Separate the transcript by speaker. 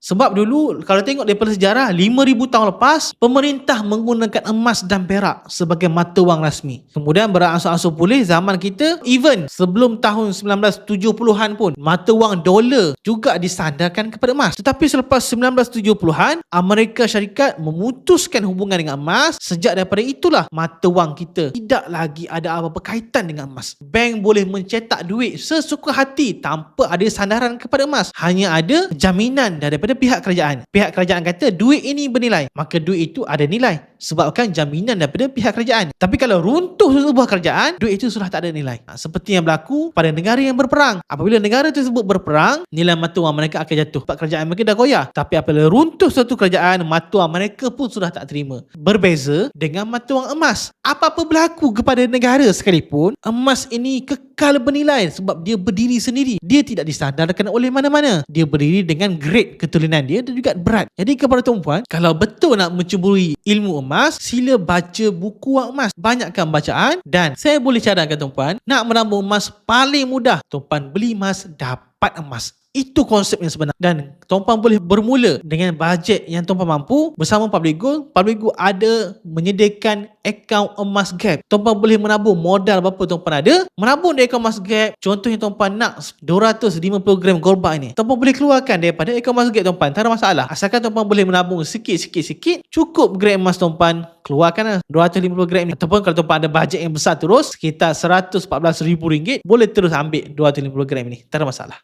Speaker 1: Sebab dulu kalau tengok daripada sejarah 5,000 tahun lepas, pemerintah menggunakan emas dan perak sebagai mata wang rasmi. Kemudian beransur-ansur pulih zaman kita, even sebelum tahun 1970-an pun mata wang dolar juga disandarkan kepada emas. Tetapi selepas 1970-an, Amerika Syarikat memutuskan hubungan dengan emas. Sejak daripada itulah mata wang kita tidak lagi ada apa-apa kaitan dengan emas. Bank boleh mencetak duit sesuka hati tanpa ada sandaran kepada emas. Hanya ada jaminan daripada pihak kerajaan. Pihak kerajaan kata duit ini bernilai, maka duit itu ada nilai sebabkan jaminan daripada pihak kerajaan. Tapi kalau runtuh sebuah kerajaan, duit itu sudah tak ada nilai. Seperti yang berlaku pada negara yang berperang. Apabila negara tersebut berperang, nilai mata wang mereka akan jatuh sebab kerajaan mereka dah goyah. Tapi apabila runtuh suatu kerajaan, mata wang mereka pun sudah tak terima. Berbeza dengan mata wang emas. Apa-apa berlaku kepada negara sekalipun, emas ini kekal bernilai sebab dia berdiri sendiri. Dia tidak disandarkan oleh mana-mana. Dia berdiri dengan grade keturunan dia dan juga berat. Jadi kepada tuan-puan, kalau betul nak mencuburi ilmu emas, sila baca buku wang emas. Banyakkan bacaan dan saya boleh cadangkan tuan-puan, nak menabung emas paling mudah. Tuan-puan beli emas, dapat emas. Itu konsep yang sebenar. Dan tuan-puan boleh bermula dengan bajet yang tuan-puan mampu bersama Public Gold. Public Gold ada menyediakan akaun emas gap. Tuan-puan boleh menabung modal berapa tuan-puan ada. Menabung di akaun emas gap. Contohnya tuan-puan nak 250 gram gold bar ini. Tuan-puan boleh keluarkan daripada akaun emas gap tuan-puan. Tak ada masalah. Asalkan tuan-puan boleh menabung sikit-sikit, cukup grade emas tuan-puan. Keluarkan 250 gram ni. Ataupun kalau tuan-puan ada bajet yang besar terus, sekitar RM114,000, boleh terus ambil 250 gram ini. Tak ada masalah.